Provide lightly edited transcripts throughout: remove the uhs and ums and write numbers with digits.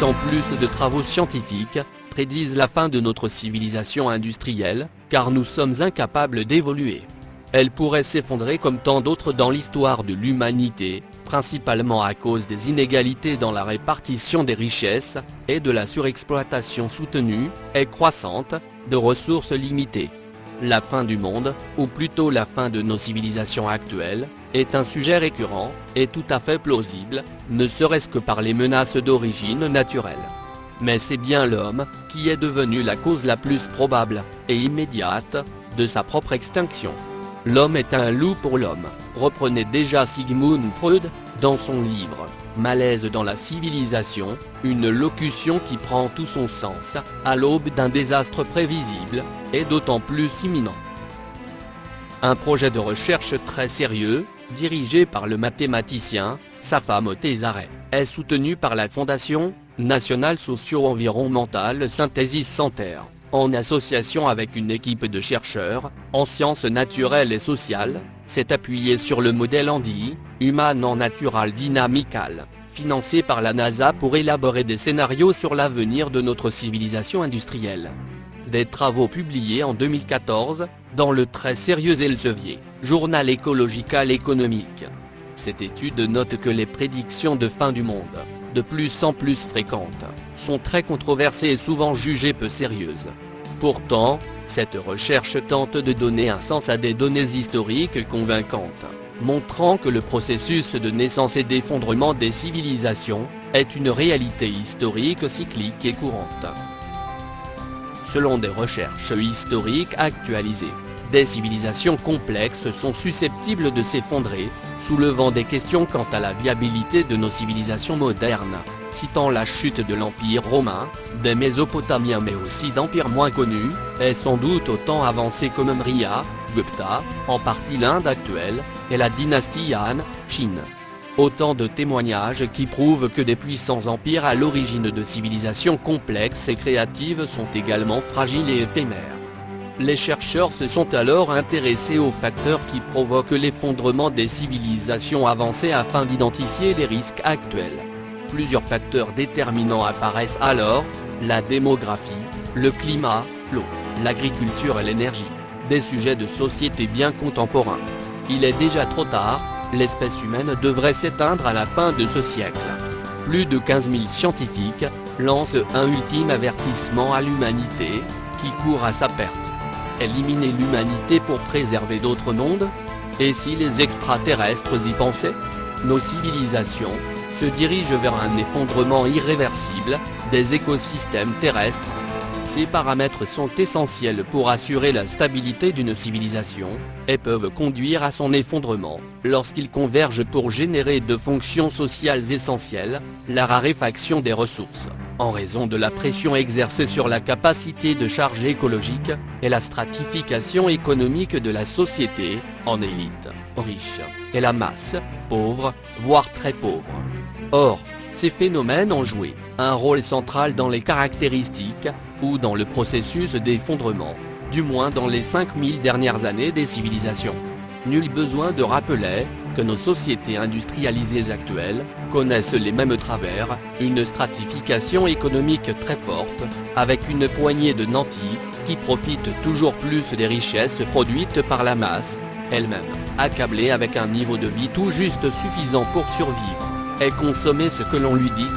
plus en plus de travaux scientifiques prédisent la fin de notre civilisation industrielle, car nous sommes incapables d'évoluer. Elle pourrait s'effondrer comme tant d'autres dans l'histoire de l'humanité, principalement à cause des inégalités dans la répartition des richesses, et de la surexploitation soutenue, et croissante, de ressources limitées. La fin du monde, ou plutôt la fin de nos civilisations actuelles, est un sujet récurrent, et tout à fait plausible, ne serait-ce que par les menaces d'origine naturelle. Mais c'est bien l'homme qui est devenu la cause la plus probable, et immédiate, de sa propre extinction. L'homme est un loup pour l'homme, reprenait déjà Sigmund Freud, dans son livre « Malaise dans la civilisation », une locution qui prend tout son sens, à l'aube d'un désastre prévisible, et d'autant plus imminent. Un projet de recherche très sérieux, dirigé par le mathématicien Safam Tezaret, est soutenu par la Fondation nationale socio-environnementale Synthesis Center, en association avec une équipe de chercheurs en sciences naturelles et sociales, s'est appuyé sur le modèle ANDI, Human and Natural Dynamical, financé par la NASA pour élaborer des scénarios sur l'avenir de notre civilisation industrielle. Des travaux publiés en 2014, dans le très sérieux Elsevier, journal écological économique. Cette étude note que les prédictions de fin du monde, de plus en plus fréquentes, sont très controversées et souvent jugées peu sérieuses. Pourtant, cette recherche tente de donner un sens à des données historiques convaincantes, montrant que le processus de naissance et d'effondrement des civilisations est une réalité historique cyclique et courante. Selon des recherches historiques actualisées, des civilisations complexes sont susceptibles de s'effondrer, soulevant des questions quant à la viabilité de nos civilisations modernes, citant la chute de l'Empire romain, des Mésopotamiens mais aussi d'empires moins connus, et sans doute autant avancés comme Maurya, Gupta, en partie l'Inde actuelle, et la dynastie Han, Chine. Autant de témoignages qui prouvent que des puissants empires à l'origine de civilisations complexes et créatives sont également fragiles et éphémères. Les chercheurs se sont alors intéressés aux facteurs qui provoquent l'effondrement des civilisations avancées afin d'identifier les risques actuels. Plusieurs facteurs déterminants apparaissent alors, la démographie, le climat, l'eau, l'agriculture et l'énergie, des sujets de société bien contemporains. Il est déjà trop tard, l'espèce humaine devrait s'éteindre à la fin de ce siècle. Plus de 15 000 scientifiques lancent un ultime avertissement à l'humanité, qui court à sa perte. Éliminer l'humanité pour préserver d'autres mondes? Et si les extraterrestres y pensaient? Nos civilisations se dirigent vers un effondrement irréversible des écosystèmes terrestres. Ces paramètres sont essentiels pour assurer la stabilité d'une civilisation, et peuvent conduire à son effondrement, lorsqu'ils convergent pour générer deux fonctions sociales essentielles, la raréfaction des ressources, en raison de la pression exercée sur la capacité de charge écologique, et la stratification économique de la société, en élite, riche, et la masse, pauvre, voire très pauvre. Or, ces phénomènes ont joué un rôle central dans les caractéristiques, ou dans le processus d'effondrement, du moins dans les 5000 dernières années des civilisations. Nul besoin de rappeler que nos sociétés industrialisées actuelles connaissent les mêmes travers, une stratification économique très forte, avec une poignée de nantis qui profitent toujours plus des richesses produites par la masse, elle-même, accablée avec un niveau de vie tout juste suffisant pour survivre, et consommer ce que l'on lui dicte.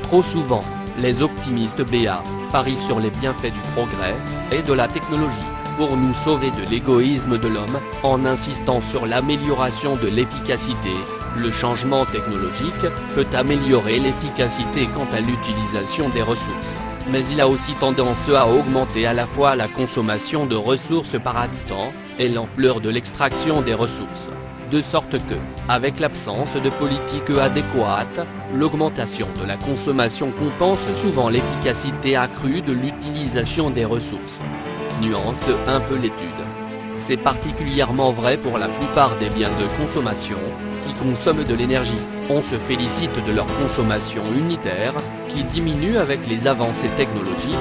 Trop souvent, les optimistes BA parient sur les bienfaits du progrès et de la technologie pour nous sauver de l'égoïsme de l'homme en insistant sur l'amélioration de l'efficacité. Le changement technologique peut améliorer l'efficacité quant à l'utilisation des ressources, mais il a aussi tendance à augmenter à la fois la consommation de ressources par habitant et l'ampleur de l'extraction des ressources. De sorte que, avec l'absence de politique adéquate, l'augmentation de la consommation compense souvent l'efficacité accrue de l'utilisation des ressources. Nuance un peu l'étude. C'est particulièrement vrai pour la plupart des biens de consommation, qui consomment de l'énergie. On se félicite de leur consommation unitaire, qui diminue avec les avancées technologiques,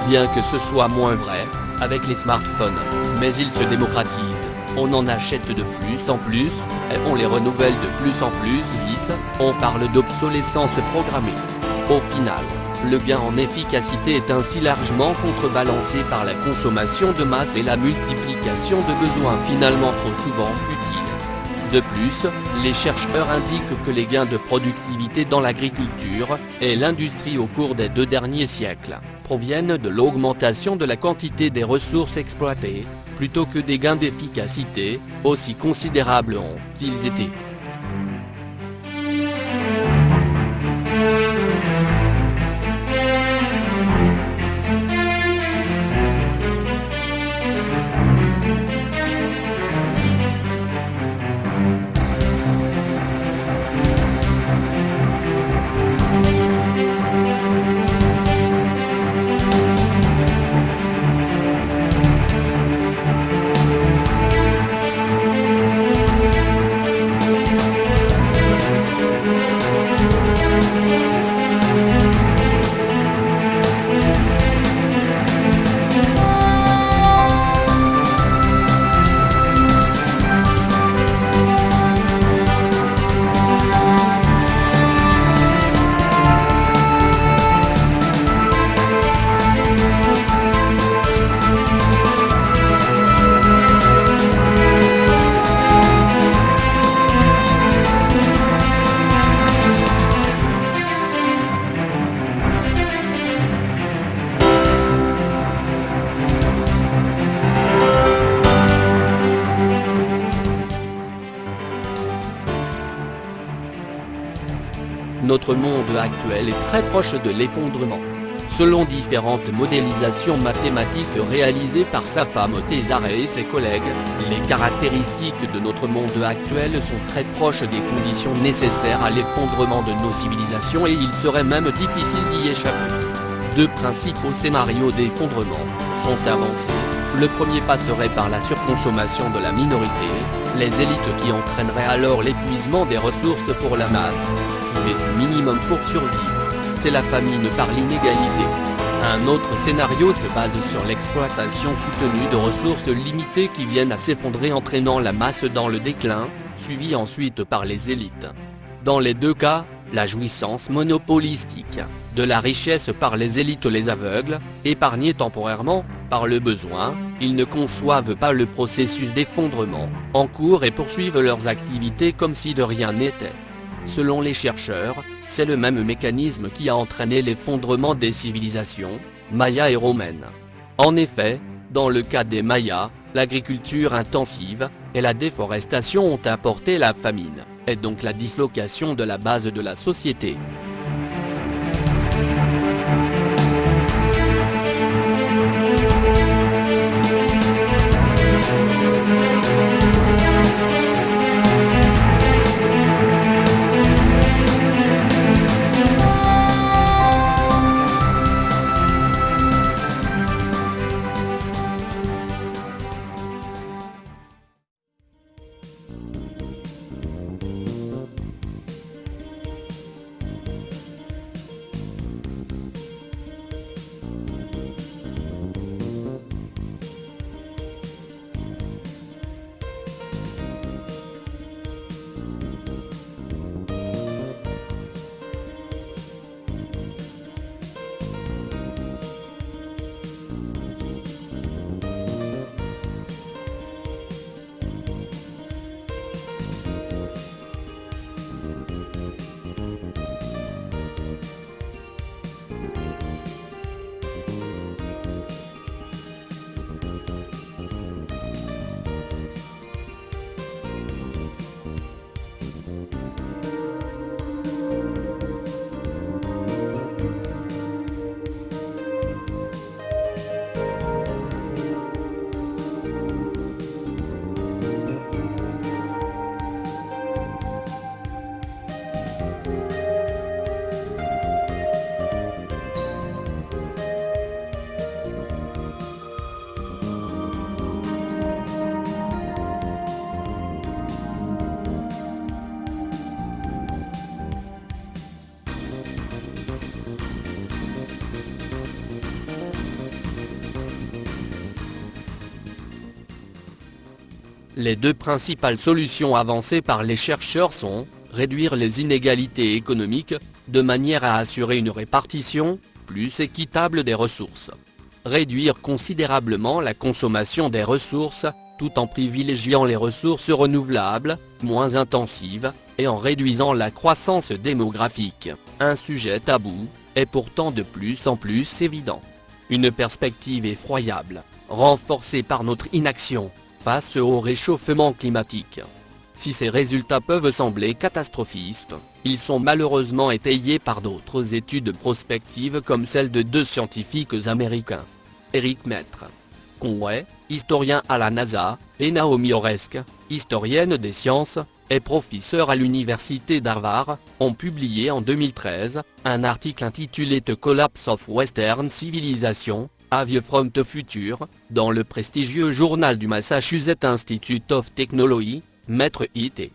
bien que ce soit moins vrai avec les smartphones. Mais ils se démocratisent. On en achète de plus en plus, et on les renouvelle de plus en plus vite, on parle d'obsolescence programmée. Au final, le gain en efficacité est ainsi largement contrebalancé par la consommation de masse et la multiplication de besoins finalement trop souvent futiles. De plus, les chercheurs indiquent que les gains de productivité dans l'agriculture et l'industrie au cours des 2 derniers siècles proviennent de l'augmentation de la quantité des ressources exploitées, plutôt que des gains d'efficacité, aussi considérables ont-ils été. Notre monde actuel est très proche de l'effondrement. Selon différentes modélisations mathématiques réalisées par sa femme Thésarée et ses collègues, les caractéristiques de notre monde actuel sont très proches des conditions nécessaires à l'effondrement de nos civilisations et il serait même difficile d'y échapper. 2 principaux scénarios d'effondrement sont avancés. Le premier passerait par la surconsommation de la minorité, les élites qui entraîneraient alors l'épuisement des ressources pour la masse, mais du minimum pour survivre. C'est la famine par l'inégalité. Un autre scénario se base sur l'exploitation soutenue de ressources limitées qui viennent à s'effondrer entraînant la masse dans le déclin, suivi ensuite par les élites. Dans les 2 cas, la jouissance monopolistique de la richesse par les élites les aveugles, épargnés temporairement par le besoin, ils ne conçoivent pas le processus d'effondrement en cours et poursuivent leurs activités comme si de rien n'était. Selon les chercheurs, c'est le même mécanisme qui a entraîné l'effondrement des civilisations, mayas et romaines. En effet, dans le cas des Mayas, l'agriculture intensive et la déforestation ont apporté la famine, et donc la dislocation de la base de la société. Les 2 principales solutions avancées par les chercheurs sont réduire les inégalités économiques, de manière à assurer une répartition plus équitable des ressources. Réduire considérablement la consommation des ressources, tout en privilégiant les ressources renouvelables, moins intensives, et en réduisant la croissance démographique, un sujet tabou, est pourtant de plus en plus évident. Une perspective effroyable, renforcée par notre inaction face au réchauffement climatique. Si ces résultats peuvent sembler catastrophistes, ils sont malheureusement étayés par d'autres études prospectives comme celle de 2 scientifiques américains. Eric Maître, Conway, historien à la NASA, et Naomi Oreskes, historienne des sciences, et professeur à l'université d'Harvard, ont publié en 2013 un article intitulé The Collapse of Western Civilization, A View from the Future, dans le prestigieux journal du Massachusetts Institute of Technology, Maître IT.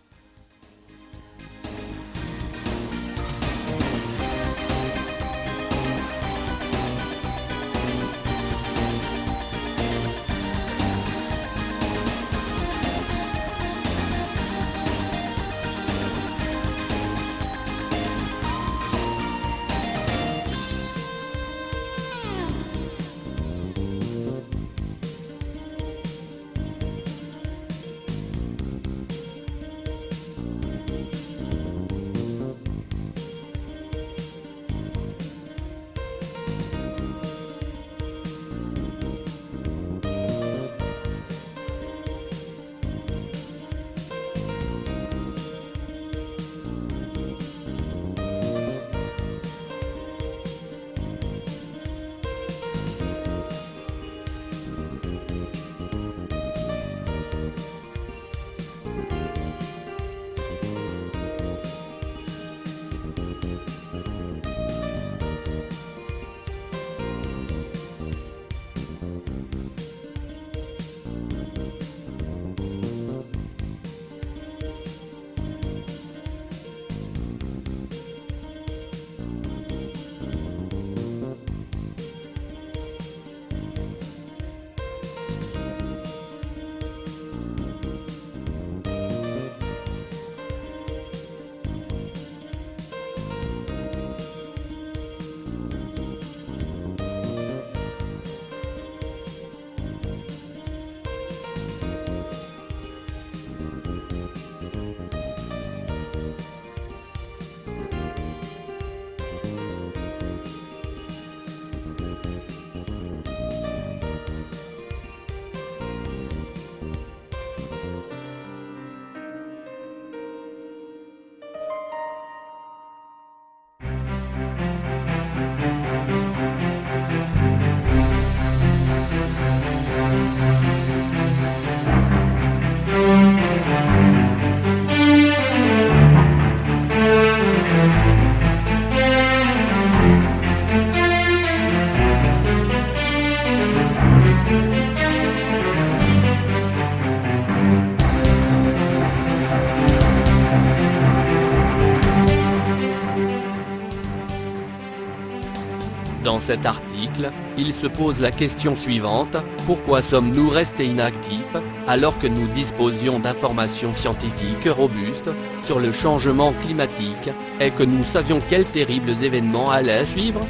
Dans cet article, il se pose la question suivante: pourquoi sommes-nous restés inactifs, alors que nous disposions d'informations scientifiques robustes sur le changement climatique, et que nous savions quels terribles événements allaient suivre?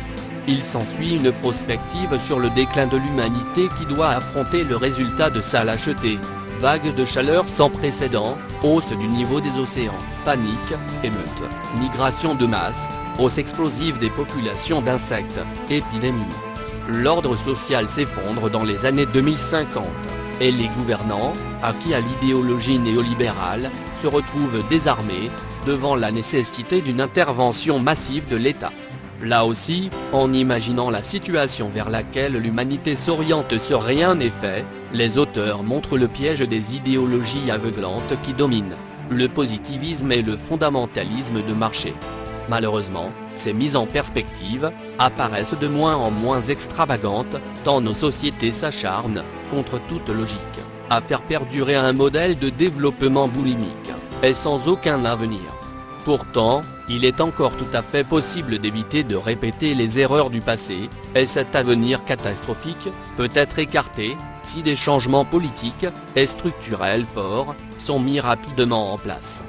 Il s'ensuit une prospective sur le déclin de l'humanité qui doit affronter le résultat de sa lâcheté. Vagues de chaleur sans précédent, hausse du niveau des océans, panique, émeutes, migration de masse, hausse explosive des populations d'insectes, épidémies. L'ordre social s'effondre dans les années 2050, et les gouvernants, acquis à l'idéologie néolibérale, se retrouvent désarmés devant la nécessité d'une intervention massive de l'État. Là aussi, en imaginant la situation vers laquelle l'humanité s'oriente si rien n'est fait, les auteurs montrent le piège des idéologies aveuglantes qui dominent, le positivisme et le fondamentalisme de marché. Malheureusement, ces mises en perspective apparaissent de moins en moins extravagantes, tant nos sociétés s'acharnent, contre toute logique, à faire perdurer un modèle de développement boulimique, et sans aucun avenir. Pourtant, il est encore tout à fait possible d'éviter de répéter les erreurs du passé, et cet avenir catastrophique peut être écarté si des changements politiques et structurels forts sont mis rapidement en place.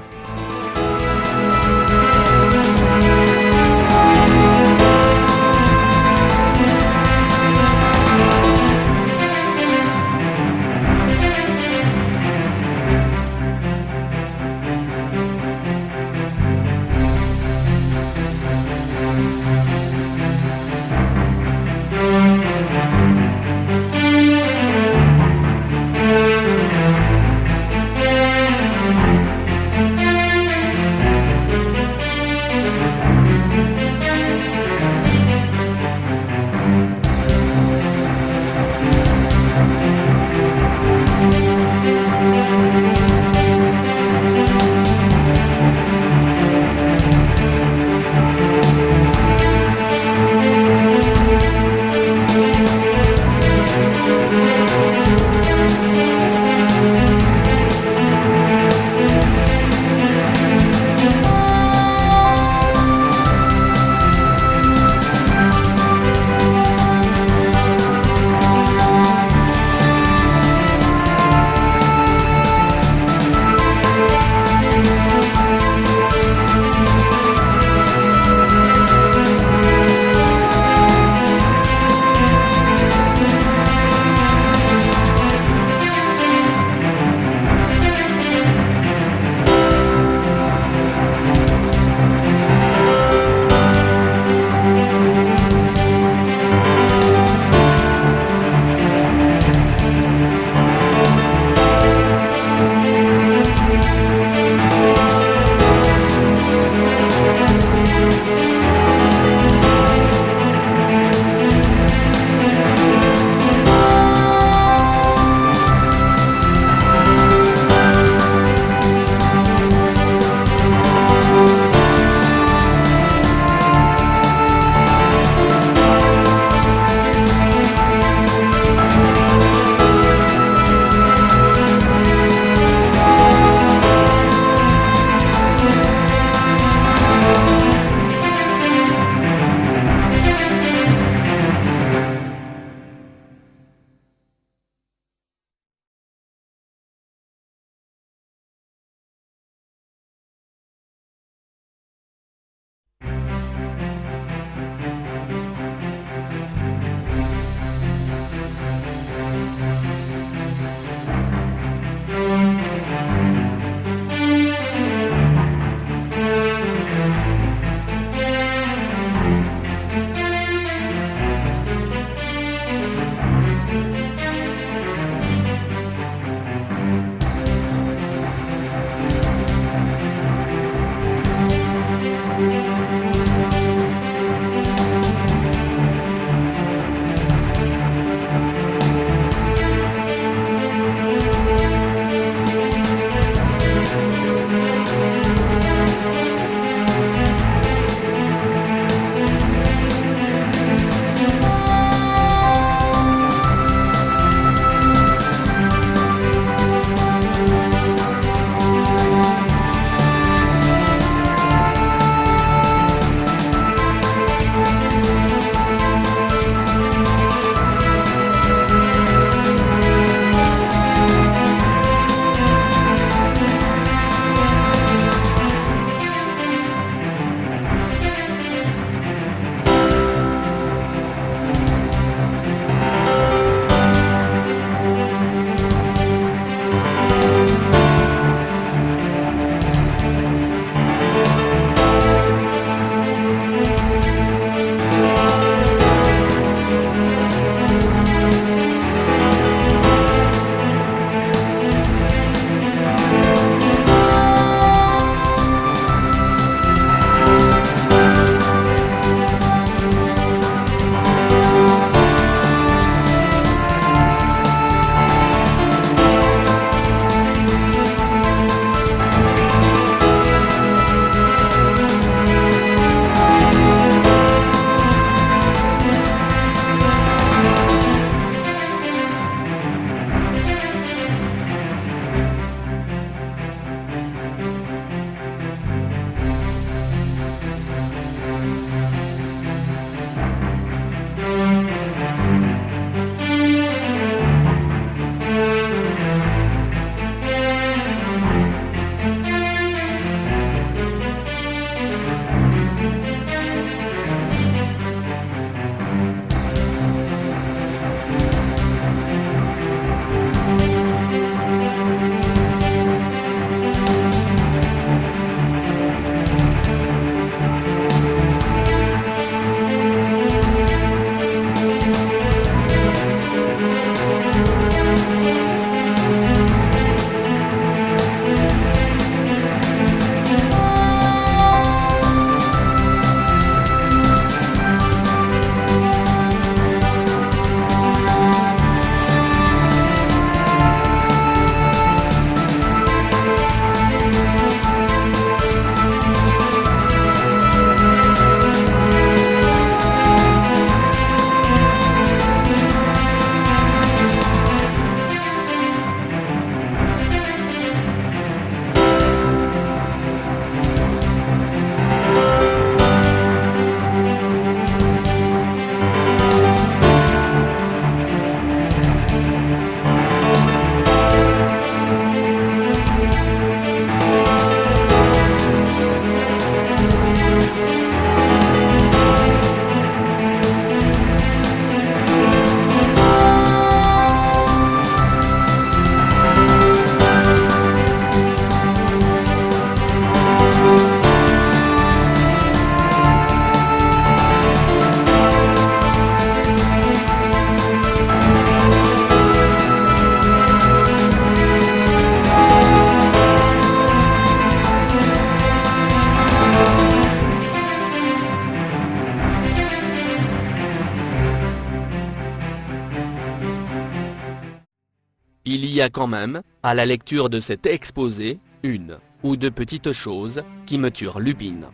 il y a quand même, à la lecture de cet exposé, une ou deux petites choses qui me turlupinent.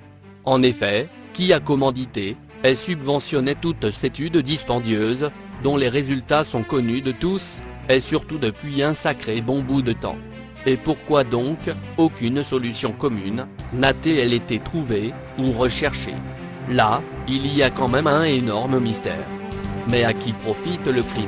En effet, qui a commandité et subventionné toute cette étude dispendieuse, dont les résultats sont connus de tous, et surtout depuis un sacré bon bout de temps? Et pourquoi donc aucune solution commune n'a-t-elle été trouvée ou recherchée? Là, il y a quand même un énorme mystère. Mais à qui profite le crime?